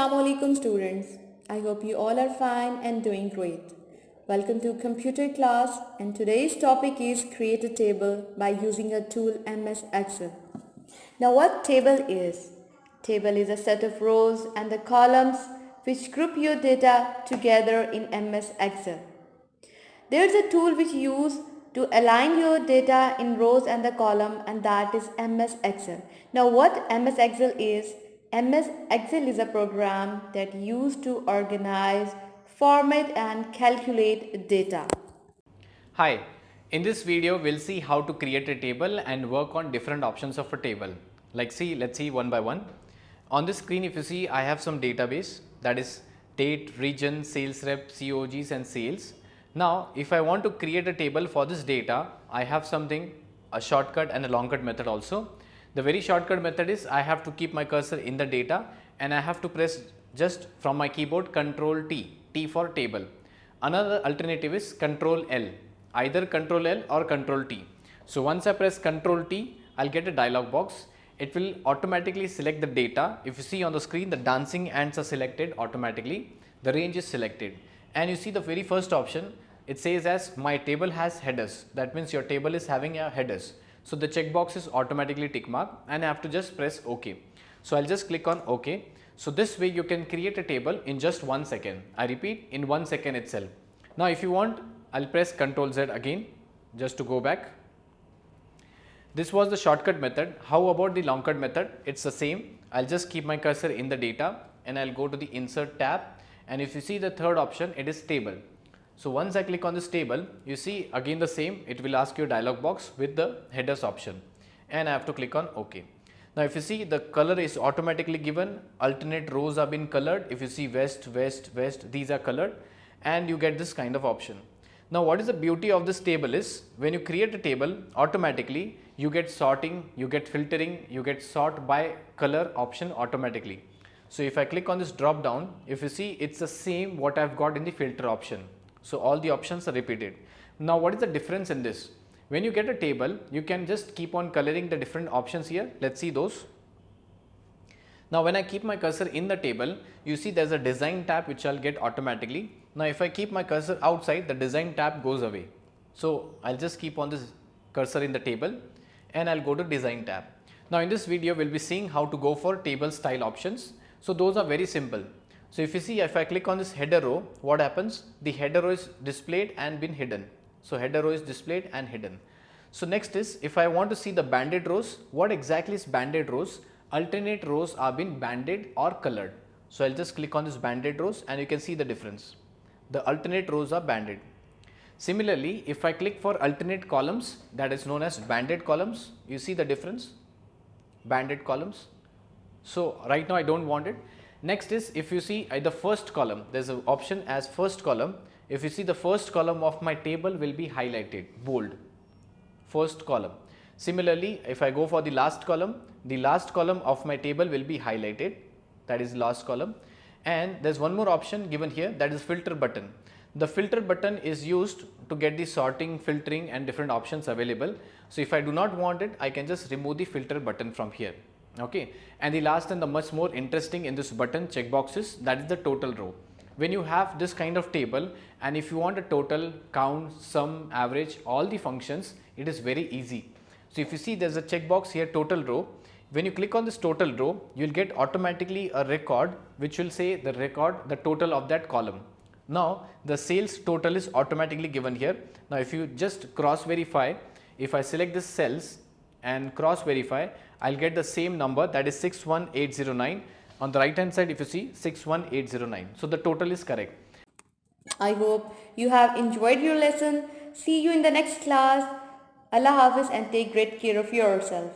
Assalamu alaikum students. I hope you all are fine and doing great. Welcome to computer class and today's topic is create a table by using a tool MS Excel. Now what table is? Table is a set of rows and the columns which group your data together in MS Excel. There is a tool which you use to align your data in rows and the column, and that is MS Excel. Now what MS Excel is? MS Excel is a program that used to organize, format and calculate data. Hi, in this video we'll see how to create a table and work on different options of a table. Let's see one by one. On this screen, if you see, I have some database, that is date, region, sales rep, COGs and sales. Now if I want to create a table for this data, I have a shortcut and a long cut method also. The very shortcut method is I have to keep my cursor in the data and I have to press just from my keyboard Ctrl T, T for table. Another alternative is Ctrl L, either Ctrl L or Ctrl T. So once I press Ctrl T, I'll get a dialog box. It will automatically select the data. If you see on the screen, the dancing ants are selected automatically, the range is selected, and you see the very first option, it says as my table has headers. That means your table is having a headers. So the checkbox is automatically tick mark and I have to just press OK. So I'll just click on OK. So this way you can create a table in just 1 second. I repeat, in 1 second itself. Now if you want, I'll press Ctrl Z again just to go back. This was the shortcut method. How about the long cut method? It's the same. I'll just keep my cursor in the data and I'll go to the insert tab, and if you see the third option, it is table. So once I click on this table, you see again the same, it will ask you a dialog box with the headers option and I have to click on OK. Now if you see, the color is automatically given, alternate rows have been colored. If you see west, west, west, these are colored and you get this kind of option. Now what is the beauty of this table is, when you create a table, automatically you get sorting, you get filtering, you get sort by color option automatically. So if I click on this drop down, if you see, it's the same what I've got in the filter option. So all the options are repeated. Now what is the difference in this? When you get a table, you can just keep on coloring the different options here. Let's see those. Now when I keep my cursor in the table, you see there's a design tab which I'll get automatically. Now if I keep my cursor outside, the design tab goes away. So I'll just keep on this cursor in the table and I'll go to design tab. Now in this video, we'll be seeing how to go for table style options. So those are very simple. So if you see, if I click on this header row, what happens? The header row is displayed and been hidden. So header row is displayed and hidden. So next is, if I want to see the banded rows, what exactly is banded rows? Alternate rows are been banded or colored. So I'll just click on this banded rows and you can see the difference. The alternate rows are banded. Similarly, if I click for alternate columns, that is known as banded columns, you see the difference, banded columns. So right now I don't want it. Next is, if you see at the first column, there's an option as first column. If you see, the first column of my table will be highlighted, bold, first column. Similarly, if I go for the last column of my table will be highlighted, that is last column. And there's one more option given here, that is filter button. The filter button is used to get the sorting, filtering and different options available. So if I do not want it, I can just remove the filter button from here. Okay, and the last and the much more interesting in this button checkboxes, that is the total row. When you have this kind of table and if you want a total, count, sum, average, all the functions, it is very easy. So if you see, there's a checkbox here, total row. When you click on this total row, you'll get automatically a record which will say the total of that column. Now the sales total is automatically given here. Now if you just cross verify, if I select this cells and cross verify, I'll get the same number, that is 61809. On the right hand side, if you see, 61809. So the total is correct. I hope you have enjoyed your lesson. See you in the next class. Allah Hafiz and take great care of yourself.